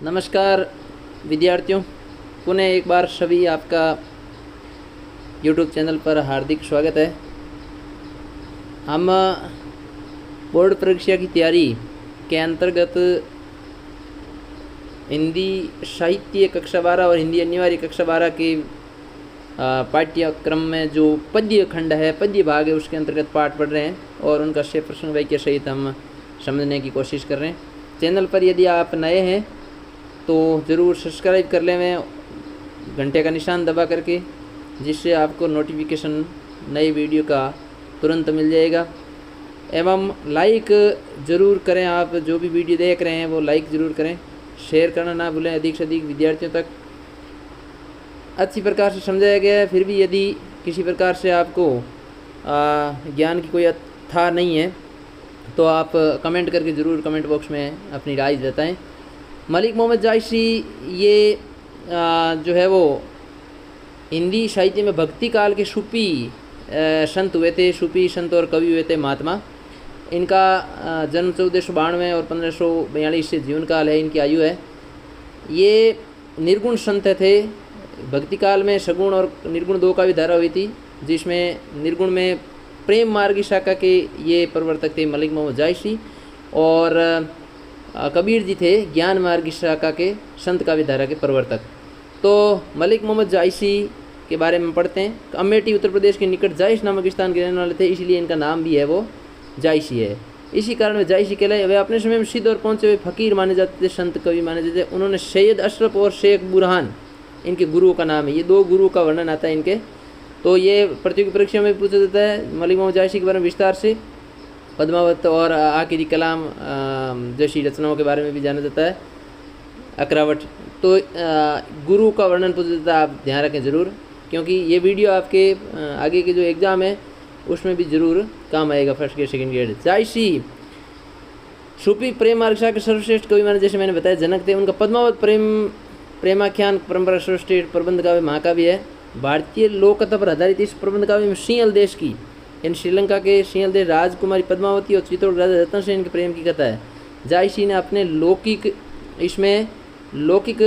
नमस्कार विद्यार्थियों, पुनः एक बार सभी आपका YouTube चैनल पर हार्दिक स्वागत है। हम बोर्ड परीक्षा की तैयारी के अंतर्गत हिंदी साहित्य कक्षा 12 और हिंदी अनिवार्य कक्षा 12 के पाठ्यक्रम में जो पद्य खंड है, पद्य भाग है, उसके अंतर्गत पाठ पढ़ रहे हैं और उनका शेष प्रश्न वाक्य सहित हम समझने की कोशिश कर रहे हैं। चैनल पर यदि आप नए हैं तो ज़रूर सब्सक्राइब कर लें घंटे का निशान दबा करके, जिससे आपको नोटिफिकेशन नई वीडियो का तुरंत मिल जाएगा। एवं लाइक ज़रूर करें, आप जो भी वीडियो देख रहे हैं वो लाइक ज़रूर करें, शेयर करना ना भूलें अधिक से अधिक विद्यार्थियों तक। अच्छी प्रकार से समझाया गया है, फिर भी यदि किसी प्रकार से आपको ज्ञान की कोई अथा नहीं है तो आप कमेंट करके ज़रूर कमेंट बॉक्स में अपनी राय बताएं। मलिक मोहम्मद जायसी ये जो है वो हिंदी साहित्य में भक्ति काल के सूफी संत हुए थे, सूफी संत और कवि हुए थे महात्मा। इनका जन्म 1492 और 1542 से जीवन काल है, इनकी आयु है। ये निर्गुण संत थे। भक्ति काल में सगुण और निर्गुण दो का भी धारा हुई थी, जिसमें निर्गुण में प्रेम मार्गी शाखा के ये प्रवर्तक थे मलिक मोहम्मद जायसी, और कबीर जी थे ज्ञान मार्गी शाखा के संत काव्य धारा के प्रवर्तक। तो मलिक मोहम्मद जायसी के बारे में पढ़ते हैं। अमेठी उत्तर प्रदेश के निकट जायस नामक स्थान के रहने वाले थे, इसलिए इनका नाम भी है वो जायसी है। इसी कारण वे जायसी कहलाए। वे अपने समय में सिद्ध और पहुँचे हुए फकीर माने जाते थे, संत कवि माने जाते थे। उन्होंने सैयद अशरफ और शेख बुरहान इनके गुरुओं का नाम है। ये दो गुरु का वर्णन आता है इनके। तो ये प्रतियोगी परीक्षा में पूछा जाता है। मलिक मोहम्मद जायसी के बारे में विस्तार से पद्मावत और आखिरी कलाम जैसी रचनाओं के बारे में भी जाना जाता है, अकरावट। तो गुरु का वर्णन पूछा जाता है, आप ध्यान रखें ज़रूर, क्योंकि ये वीडियो आपके आगे के जो एग्ज़ाम है उसमें भी ज़रूर काम आएगा, फर्स्ट ग्रेड सेकंड ग्रेड। जायसी सूफी प्रेम मार्ग के सर्वश्रेष्ठ कवि माने, जैसे मैंने बताया जनक थे। उनका पद्मावत प्रेमाख्यान परंपरा सर्वश्रेष्ठ प्रबंध काव्य महाकाव्य है। भारतीय लोक कथा पर आधारित इस प्रबंध काव्य में सिंहल देश की, इन श्रीलंका के सिंहल देश राजकुमारी पद्मावती और चित्तौड़ राजा रतन सेन के प्रेम की कथा है। जायसी ने अपने इसमें लौकिक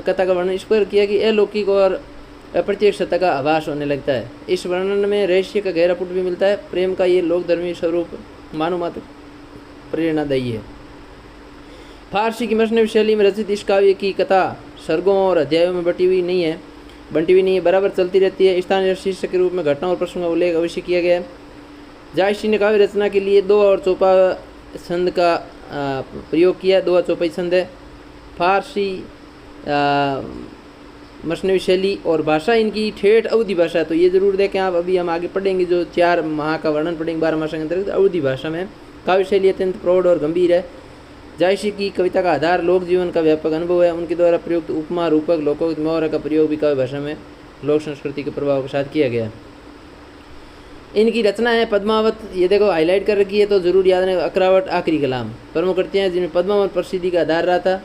कथा का वर्णन इस पर किया कि अलौकिक और अप्रत्यक्ष सत्ता का आभास होने लगता है। इस वर्णन में रहस्य का गहरा पुट भी मिलता है। प्रेम का ये लोकधर्मी स्वरूप मानो मात्र प्रेरणादायी है। फारसी की मसनवी शैली में रचित इस काव्य की कथा सर्गों और अध्यायों में बंटी हुई नहीं है, बराबर चलती रहती है। स्थानीय शीर्षक के रूप में घटना और प्रसंग का उल्लेख अवश्य किया गया है। जायसी ने काव्य रचना के लिए दो और चौपा छंद का प्रयोग किया। दो और चौपाई छंद है। फारसी मसनवी शैली और भाषा इनकी ठेठ अवधी भाषा है। तो ये जरूर देखें आप, अभी हम आगे पढ़ेंगे जो 4 माह का वर्णन पढ़ेंगे 12 माह के अंतर्गत अवधी भाषा में। काव्य शैली अत्यंत प्रौढ़ और गंभीर है। जायसी की कविता का आधार लोक जीवन का व्यापक अनुभव है। उनके द्वारा प्रयुक्त उपमा, रूपक, लोकोक्त, मुहावरा का प्रयोग भी काव्य भाषा में लोक संस्कृति के प्रभाव के साथ किया गया है। इनकी रचना है पद्मावत, ये देखो हाईलाइट कर रखी है तो जरूर याद रहे। अकरावट, आखिरी कलाम प्रमुख कृतियाँ हैं जिनमें पद्मावत प्रसिद्धि का आधार रहा था।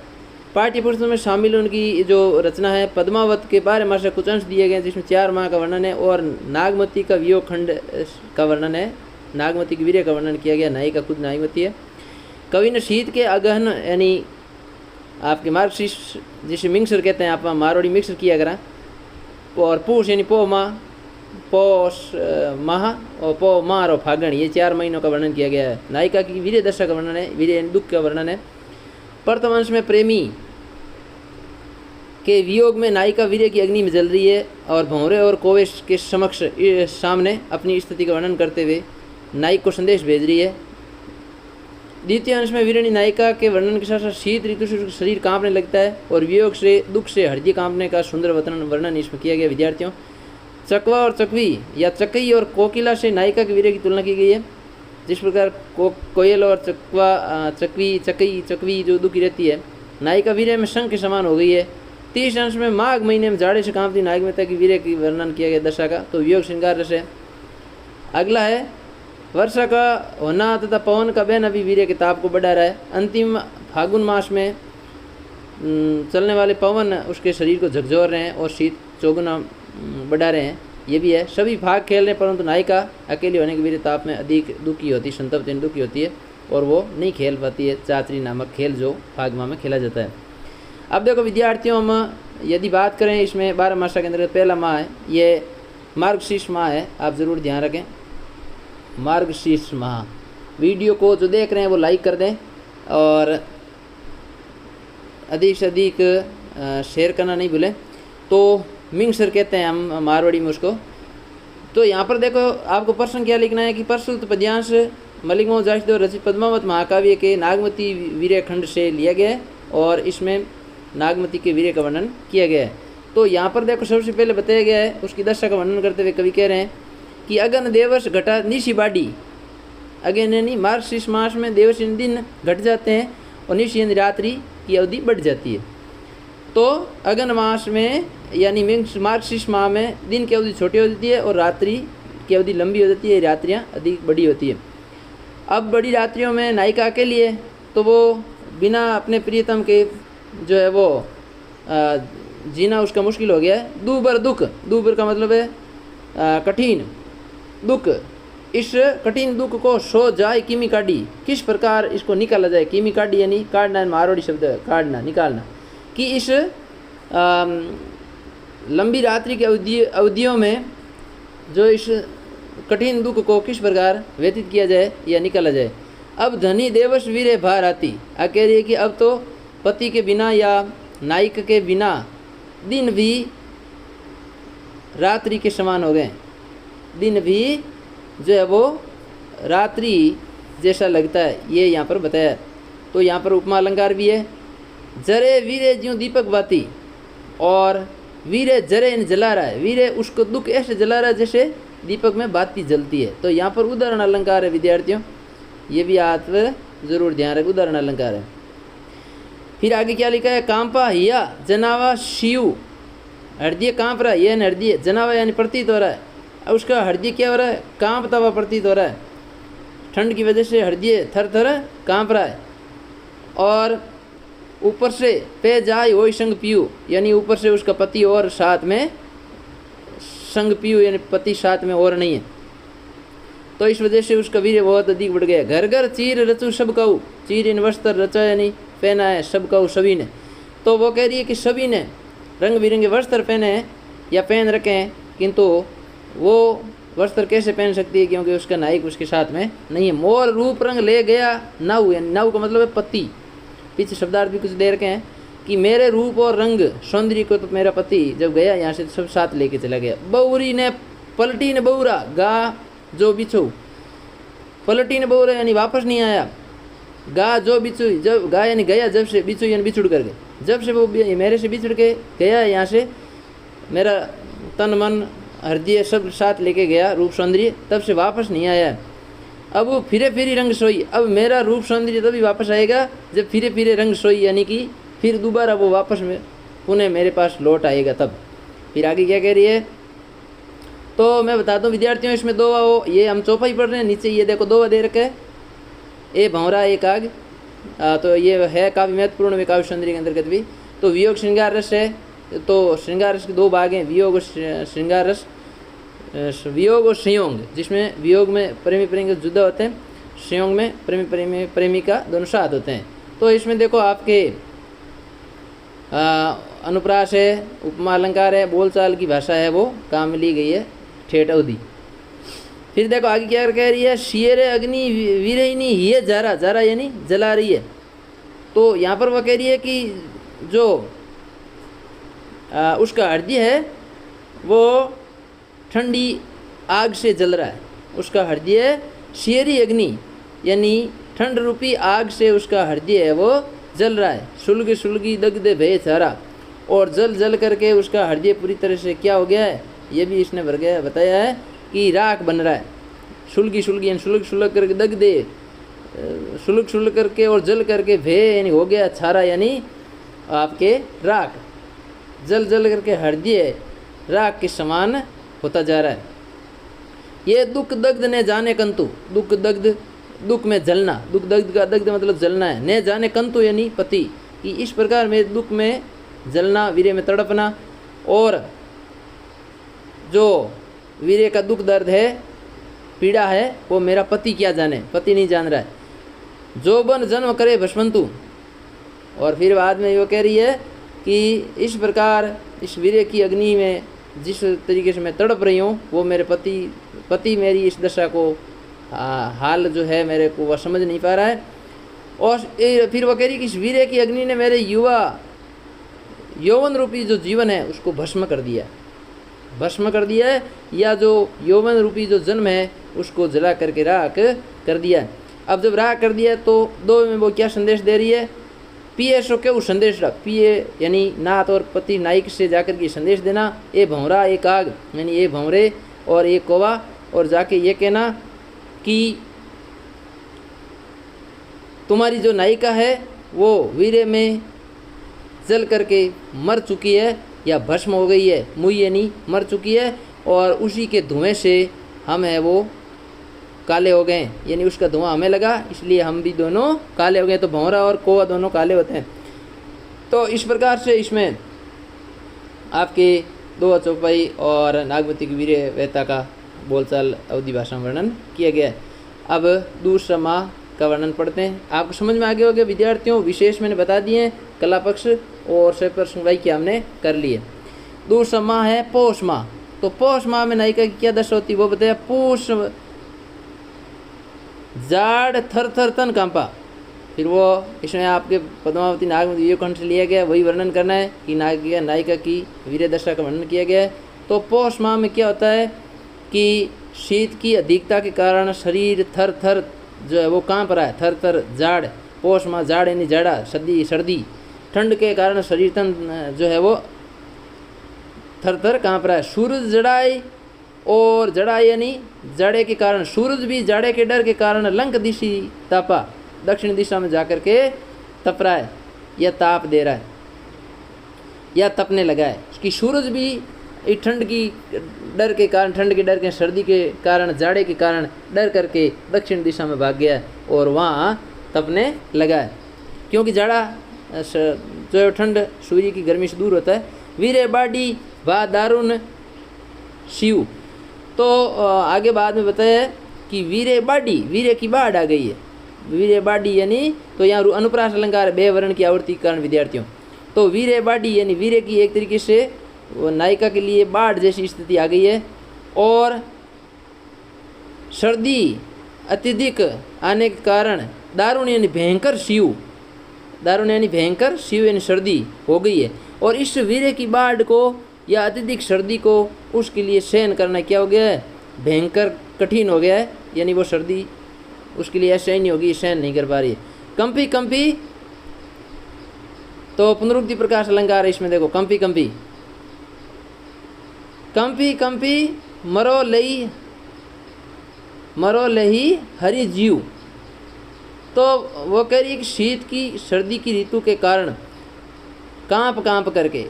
पाठ्य पुस्तक में शामिल उनकी जो रचना है पद्मावत के बारे में कुछ अंश दिए गए, जिसमें 4 माह का वर्णन है और नागमती का वियोग खंड का वर्णन है। नागमती के वीर्य का वर्णन किया गया। नायिका खुद नागमती है। कवि ने शीत के अगहन यानी आपके मार्क्सिस्ट जिसे मिक्सर कहते हैं, आप मारवाड़ी मिक्सर किया करा, और पूष यानी पो माह, पौष माह और पो मार और फागण, ये 4 महीनों का वर्णन किया गया है। नायिका की वीर्य दशा का वर्णन है, वीर्य यानी दुख का वर्णन है। प्रथम अंश में प्रेमी के वियोग में नायिका वीर्य की अग्नि में जल रही है और भंवरे और कौवे के सामने अपनी स्थिति का वर्णन करते हुए नायक को संदेश भेज रही है। द्वितीय अंश में वीरणी नायिका के वर्णन के साथ साथ शीत ऋतु से शरीर कांपने लगता है और वियोग से, दुख से हृदय कांपने का सुंदर वर्णन इसमें किया गया। विद्यार्थियों, चकवा और चकवी या चकई और कोकिला से नायिका के वीर्य की तुलना की गई है। जिस प्रकार कोयल और चकवा, चकवी, चकई, चकवी जो दुखी रहती है, नायिका वीर्य में शंख के समान हो गई है। 30 अंश में माघ महीने में जाड़े से कांपती नायिका की वीर्य की वर्णन किया गया दशा का, तो वियोग श्रृंगार रस है। अगला है वर्षा का होना तथा पवन का बहना भी वीर्य के ताप को बढ़ा रहा है। अंतिम फागुन मास में चलने वाले पवन उसके शरीर को झकझोर रहे हैं और शीत चौगुना बढ़ा रहे हैं, ये भी है। सभी भाग खेल रहे हैं, परंतु नायिका अकेले होने के वीर्य ताप में अधिक दुखी होती, संतप्त दुखी होती है और वो नहीं खेल पाती है। चाचरी नामक खेल जो फाग माह में खेला जाता है। अब देखो विद्यार्थियों, हम यदि बात करें इसमें 12 मासा के अंतर्गत पहला माह है, ये मार्गशीर्ष माह है, आप ज़रूर ध्यान रखें। मार्गशीर्ष माह, वीडियो को जो देख रहे हैं वो लाइक कर दें और अधिक से अधिक शेयर करना नहीं भूलें। तो मिंगसर कहते हैं हम मारवाड़ी में उसको। तो यहाँ पर देखो आपको प्रश्न क्या लिखना है कि प्रस्तुत पद्यांश मलिंगो जाषित और रचित पद्मावत महाकाव्य के नागमती वीर्य खंड से लिया गया है और इसमें नागमती के वीर्य का वर्णन किया गया है। तो यहाँ पर देखो सबसे पहले बताया गया है, उसकी दशा का वर्णन करते हुए कवि कह रहे हैं कि अगन देवर्ष घटा निशी बाड़ी, अगेन यानी मार्गशीर्ष मास में देवर्ष दिन घट जाते हैं और निशी यानी रात्रि की अवधि बढ़ जाती है। तो अगन मास में यानी मार्गशीर्ष माह में दिन की अवधि छोटी हो जाती है और रात्रि की अवधि लंबी हो जाती है, रात्रियाँ अधिक बड़ी होती है। अब बड़ी रात्रियों में नायिका के लिए तो वो बिना अपने प्रियतम के जो है वो जीना उसका मुश्किल हो गया है। दूबर दुख, दूबर का मतलब है कठिन दुख, इस कठिन दुख को सो जाए किमी काटी, किस प्रकार इसको निकाला जाए। किमी काटी यानी काटना, मारवाड़ी शब्द है काटना, निकालना, कि इस लंबी रात्रि की अवधियों में जो इस कठिन दुख को किस प्रकार व्यतीत किया जाए या निकाला जाए। अब धनी देवश वीरे भार आती, आ कह रही है कि अब तो पति के बिना या नायक के बिना दिन भी रात्रि के समान हो गए, दिन भी जो है वो रात्रि जैसा लगता है, ये यहाँ पर बताया। तो यहाँ पर उपमा अलंकार भी है। जरे वीरे ज्यों दीपक बाती, और वीरे जरे इन जला रहा है, वीरे उसको दुख ऐसे जला रहा है जैसे दीपक में बाती जलती है। तो यहाँ पर उदाहरण अलंकार है विद्यार्थियों, ये भी आप जरूर ध्यान रखें, उदाहरण अलंकार है। फिर आगे क्या लिखा है, कांपा हिया जनावा शिव, हृदय कांप रहा है, यह हृदय जनावा यानी प्रतीत हो रहा है। अब उसका हृदय क्या हो रहा है, कांपता हुआ प्रतीत हो रहा है, ठंड की वजह से हृदय थर थर कांप रहा है। और ऊपर से पे जाए वही संग पियू, यानी ऊपर से उसका पति और साथ में संग पियू यानी पति साथ में और नहीं है। तो इस वजह से उसका वीर्य बहुत अधिक बढ़ गया। घर घर चीर रचू सब कहू, चीर इन वस्त्र रचा यानी पहना है, सब कहू सभी ने। तो वो कह रही है कि सभी ने रंग बिरंगे वस्त्र पहने हैं या पहन रखे हैं, किंतु वो वस्त्र कैसे पहन सकती है क्योंकि उसका नायक उसके साथ में नहीं है। मोर रूप रंग ले गया नव, यानी नव का मतलब है पति, पीछे शब्दार्थ भी कुछ दे रखे हैं कि मेरे रूप और रंग सौंदर्य को तो मेरा पति जब गया यहाँ से सब साथ लेके चला गया। बहुरी ने पलटी ने बहुरा, गा जो बिछू, पलटी ने बहुरा यानी वापस नहीं आया, गा जो बिछू, जब गा यानी गया, जब से बिछू यानी बिछुड़ कर गए, जब से वो मेरे से बिछुड़ के गया यहाँ से, मेरा तन मन हृदय सब साथ लेके गया रूप सौंदर्य, तब से वापस नहीं आया। अब वो फिरे फिरी रंग सोई, अब मेरा रूप सौंदर्य तभी वापस आएगा जब फिरे फिरे रंग सोई, यानी कि फिर दोबारा वो वापस में पुनः मेरे पास लौट आएगा तब। फिर आगे क्या कह रही है, तो मैं बता दूं विद्यार्थियों, इसमें दो ये हम चौपाई पढ़ रहे हैं, नीचे ये देखो दो दे रखे, ए भंवरा एक आग। तो ये है काव्य महत्वपूर्ण में काव्य सौंदर्य के अंतर्गत भी। तो वियोग श्रृंगार रस है, तो श्रृंगार रस के दो भाग हैं, वियोग और श्रृंगार रस, वियोग और संयोग, जिसमें वियोग में प्रेमी प्रेमी जुदा होते हैं, संयोग में प्रेमी प्रेमिका दोनों साथ होते हैं। तो इसमें देखो आपके अनुप्रास है, उपमा अलंकार है, बोलचाल की भाषा है वो काम में ली गई है, ठेठ अवधि। फिर देखो आगे क्या कह रही है, शेर अग्नि वीरहिनी ये जारा, जारा यानी जला रही है। तो यहाँ पर वह कह रही है कि जो उसका हृदय है वो ठंडी आग से जल रहा है, उसका हृदय शेरी अग्नि यानी ठंड रूपी आग से उसका हृदय है वो जल रहा है। सुलगी सुलगी दग्धे भय चारा, और जल जल करके उसका हृदय पूरी तरह से क्या हो गया है, ये भी इसने भर गया बताया है कि राख बन रहा है। सुलगी सुलगी यानी सुलग सुलग करके दग्धे, सुलग सुलग करके और जल करके भय यानी हो गया छारा यानी आपके राख, जल जल करके हृदय राख के समान होता जा रहा है। ये दुख दग्ध ने जाने कंतु, दुख दग्ध दुख में जलना, दुख दग्ध का दग्ध मतलब जलना है, ने जाने कंतु यानी पति, कि इस प्रकार में दुख में जलना, वीर्य में तड़पना, और जो वीर्य का दुख दर्द है पीड़ा है वो मेरा पति क्या जाने, पति नहीं जान रहा है। जो बन जन्म करे भस्मंतु, और फिर बाद में वो कह रही है कि इस प्रकार इस वीर्य की अग्नि में जिस तरीके से मैं तड़प रही हूँ, वो मेरे पति मेरी इस दशा को हाल जो है मेरे को वह समझ नहीं पा रहा है। और फिर वो कह रही कि इस वीर्य की अग्नि ने मेरे यौवन रूपी जो जीवन है उसको भस्म कर दिया है, या जो यौवन रूपी जो जन्म है उसको जला करके राख कर दिया है। अब जब राख कर दिया तो दो में वो क्या संदेश दे रही है, पिए सो क्यों संदेश रख, पिए यानी नाथ और पति नायक से जाकर के संदेश देना, ए भंवरा एक आग यानी ये भंवरे और एक कौवा, और जाके ये कहना कि तुम्हारी जो नायिका है वो वीर्य में जल करके मर चुकी है या भस्म हो गई है, मुई यानी मर चुकी है, और उसी के धुएं से हम है वो काले हो गए, यानी उसका धुआं हमें लगा इसलिए हम भी दोनों काले हो गए। तो भंवरा और कौवा दोनों काले होते हैं। तो इस प्रकार से इसमें आपके दो चौपाई और नागवती की वीर्य वेता का बोलचाल अवधि भाषा में वर्णन किया गया है। अब दूसरा माह का वर्णन पढ़ते हैं। आपको समझ में आ गया होगा विद्यार्थियों, विशेष मैंने बता दिए हैं, कला पक्ष और सप्रश्न वाक्य हमने कर लिए। दूसरा माह है पौष माह। तो पौष माह में नायिका की क्या दशा होती है वो बताया। पूष जाड़ थर थर तन कांपा। फिर वो इसमें आपके पद्मावती नागवती ये कंठ से लिया गया, वही वर्णन करना है कि नायिका की वीर्य दशा का वर्णन किया गया है। तो पौष माह में क्या होता है कि शीत की अधिकता के कारण शरीर थर थर जो है वो कांप रहा है, थर थर जाड़। पौष माह जाड़ यानी जाड़ा, सर्दी, ठंड के कारण शरीर तन जो है वो थर थर कांप रहा है। सूरज जड़ाई और जड़ाई यानी जाड़े के कारण, सूरज भी जाड़े के डर के कारण लंक दिशी तापा, दक्षिण दिशा में जाकर के तप रहा है या ताप दे रहा है या तपने लगा है कि सूरज भी ठंड के डर के सर्दी के कारण जाड़े के कारण डर करके दक्षिण दिशा में भाग गया और वहाँ तपने लगा है, क्योंकि जाड़ा जो ठंड सूर्य की गर्मी से दूर होता है। वीरे बाडी वा दारुण शिव। तो आगे बाद में बताया कि वीरे बाडी, वीरे की बाढ़ आ गई है। वीरे बाडी यानी तो यहाँ अनुप्रास अलंकार बे वर्ण की आवृत्ति के कारण विद्यार्थियों। तो वीरे बाडी यानी वीरे की एक तरीके से वो नायिका के लिए बाढ़ जैसी स्थिति आ गई है, और सर्दी अत्यधिक आने के कारण दारुण यानी भयंकर शिव, दारुण यानी भयंकर, शिव यानी सर्दी हो गई है। और इस वीर्य की बाढ़ को या अत्यधिक सर्दी को उसके लिए सहन करना क्या हो गया है, भयंकर कठिन हो गया है, यानी वो सर्दी उसके लिए सहन नहीं होगी, सहन नहीं कर पा रही है। कंपी कंपी, तो पुनरुक्ति प्रकाश अलंकार इसमें देखो, कंपी कंपी कंपी कंपी मरो लही हरि जीव। तो वो कह रही है कि शीत की सर्दी की ऋतु के कारण कांप करके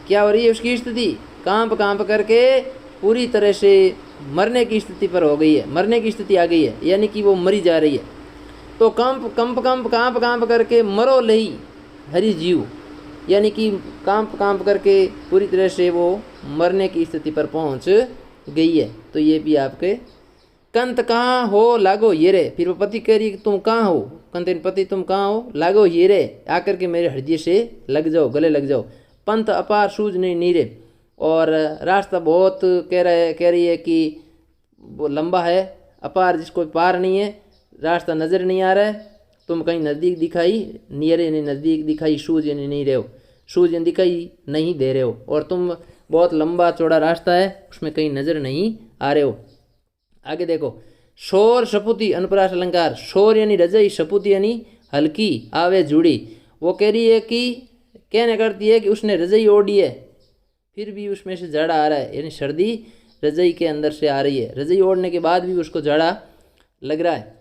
क्या हो रही है उसकी स्थिति, कांप करके पूरी तरह से मरने की स्थिति पर हो गई है, मरने की स्थिति आ गई है, यानी कि वो मरी जा रही है। तो कांप करके मरो लही हरि जीव, यानी कि कांप करके पूरी तरह से वो मरने की स्थिति पर पहुंच गई है। तो ये भी आपके कंत कहाँ हो लागो ये रे। फिर वो पति कह रही कि तुम कहाँ हो, कंत पति तुम कहाँ हो, लागो ये रे, आकर के मेरे हृदय से लग जाओ, गले लग जाओ। पंथ अपार सूझ नहीं नीरे, और रास्ता बहुत कह रही है कि वो लंबा है, अपार जिसको पार नहीं है, रास्ता नज़र नहीं आ रहा है, तुम कहीं नज़दीक दिखाई, नियर यानी नज़दीक दिखाई, सूझ यानी नहीं रहे हो, सूझ यानी दिखाई नहीं दे रहे हो, और तुम बहुत लंबा चौड़ा रास्ता है उसमें कहीं नज़र नहीं आ रहे हो। आगे देखो, शोर सपुति अनुप्रास अलंकार। शोर यानी रजई, सपुति यानी हल्की आवे जुड़ी। वो कह रही है कि कहने करती है कि उसने रजई ओढ़ी है फिर भी उसमें से जाड़ा आ रहा है, यानी सर्दी रजई के अंदर से आ रही है, रजई ओढ़ने के बाद भी उसको जाड़ा लग रहा है।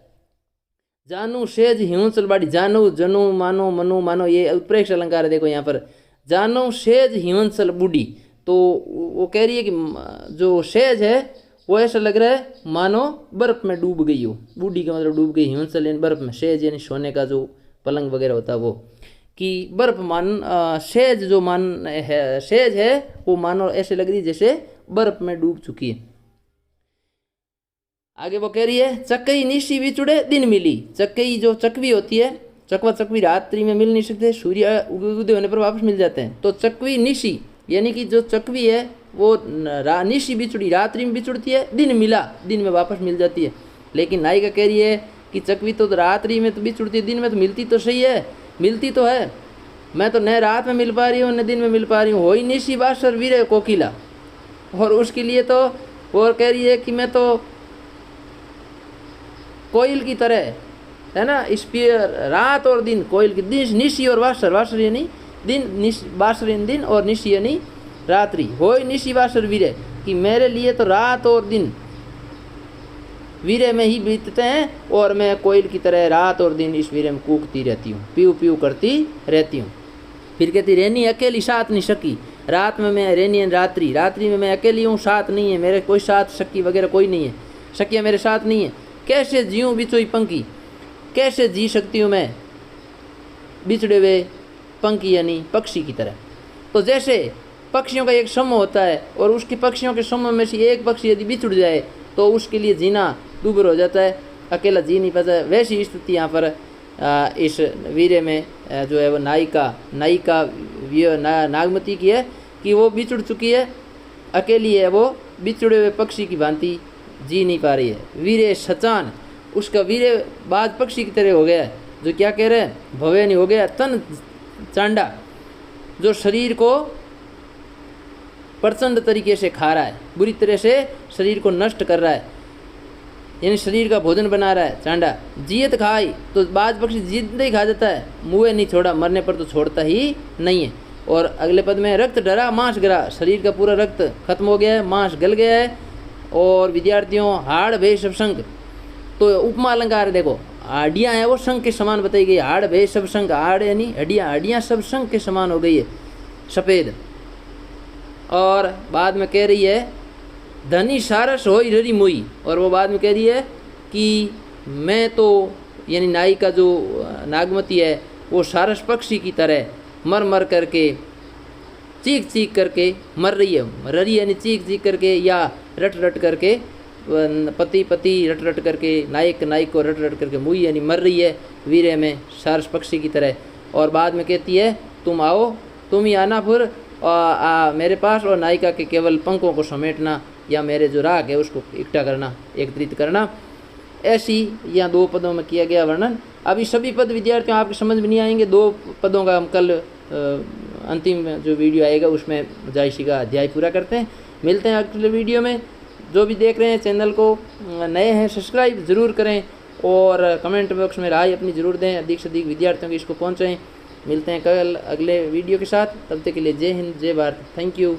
जानू सेज हिंसल बाड़ी, जानू जनू मानो मनु मानो, ये उत्प्रेक्ष अलंकार है। देखो यहाँ पर जानू सेज हिंसल बूढ़ी, तो वो कह रही है कि जो सेज है वो ऐसा लग रहा है मानो बर्फ में डूब गई हो। बूढ़ी का मतलब डूब गई, हिंसल यानी बर्फ में, सेज यानी सोने का जो पलंग वगैरह होता है वो, कि बर्फ सेज जो है, सेज है वो मानो ऐसे लग रही जैसे बर्फ में डूब चुकी है। आगे वो कह रही है चक्कई निशी बिचुड़े दिन मिली। चक्कई जो चकवी होती है चकवा चकवी रात्रि में मिल नहीं सकते, सूर्य उदय होने पर वापस मिल जाते हैं। तो चकवी निशी यानी कि जो चकवी है वो निशी बिछड़ी, रात्रि में बिछुड़ती है, दिन मिला दिन में वापस मिल जाती है। लेकिन नायिका कह रही है कि चकवी तो रात्रि में तो बिछुड़ती है, दिन में तो मिलती तो सही है, मिलती तो है, मैं तो न रात में मिल पा रही हूँ न दिन में मिल पा रही हूँ, हो ही निशी बासर वीरे कोकिला। और उसके लिए तो वो कह रही है कि मैं तो कोयल की तरह, है ना, स्पीयर रात और दिन, कोयल की दिन, निशी और वासर, वासर यानी दिन, बासर यानी दिन और निशी यानी रात्रि, हो निशी वासर वीरे, कि मेरे लिए तो रात और दिन वीरे में ही बीतते हैं और मैं कोयल की तरह रात और दिन इस वीरे में कूकती रहती हूँ, पीऊ पीऊ करती रहती हूँ। फिर कहती रहनी अकेली साथ नहीं सकी, रात में मैं रहनी रात्रि, रात्रि में मैं अकेली हूँ, साथ नहीं है मेरे कोई, साथ सखी वगैरह कोई नहीं है, सखियाँ मेरे साथ नहीं है। कैसे जीऊँ बिचोई पंखी, कैसे जी सकती हूँ मैं बिछड़े हुए पंखी यानी पक्षी की तरह। तो जैसे पक्षियों का एक समूह होता है और उसके पक्षियों के समूह में से एक पक्षी यदि बिछुड़ जाए तो उसके लिए जीना दूभर हो जाता है, अकेला जी नहीं पाता। वैसी स्थिति यहाँ पर इस वीरे में जो है वो नायिका नागमती की है कि वो बिछुड़ चुकी है, अकेली है, वो बिछुड़े हुए पक्षी की भांति जी नहीं पा रही है। वीरे सचान, उसका वीरे बाज पक्षी की तरह हो गया है, जो क्या कह रहे हैं, भव्य नहीं हो गया, तन चांडा, जो शरीर को प्रचंड तरीके से खा रहा है, बुरी तरह से शरीर को नष्ट कर रहा है, यानी शरीर का भोजन बना रहा है चांडा। जियत खाई, तो बाज पक्षी जिंदा ही खा जाता है, मुँह नहीं छोड़ा, मरने पर तो छोड़ता ही नहीं है। और अगले पद में रक्त डरा मांस गरा, शरीर का पूरा रक्त खत्म हो गया है, मांस गल गया है। और विद्यार्थियों हाड़ भे सब संग, तो उपमा अलंकार देखो, हड्डियाँ हैं वो संग के समान बताई गई, हाड़ भे सब संग, हाड़ यानी हड्डियाँ, हड्डियाँ सब संग के समान हो गई है, सफ़ेद। और बाद में कह रही है धनी सारस हो ररी मुई, और वो बाद में कह रही है कि मैं तो यानी नायिका जो नागमती है वो सारस पक्षी की तरह मर मर करके, चीख चीख करके मर रही है, ररी यानी चीख चीख करके या रट रट करके, पति पति रट रट करके, नायक नायक को रट रट करके, मुई यानी मर रही है वीरे में सारस पक्षी की तरह। और बाद में कहती है तुम आओ, तुम ही आना फिर मेरे पास, और नायिका के केवल पंखों को समेटना या मेरे जो राग है उसको इकट्ठा करना, एकत्रित करना। ऐसी यहाँ 2 पदों में किया गया वर्णन। अभी सभी पद विद्यार्थियों आपके समझ में नहीं आएंगे, 2 पदों का हम कल अंतिम जो वीडियो आएगा उसमें जायसी का अध्याय पूरा करते हैं। मिलते हैं अगले वीडियो में। जो भी देख रहे हैं चैनल को नए हैं सब्सक्राइब ज़रूर करें और कमेंट बॉक्स में राय अपनी ज़रूर दें, अधिक से अधिक विद्यार्थियों को इसको पहुँचाएँ। मिलते हैं कल अगले वीडियो के साथ, तब तक के लिए जय हिंद जय भारत, थैंक यू।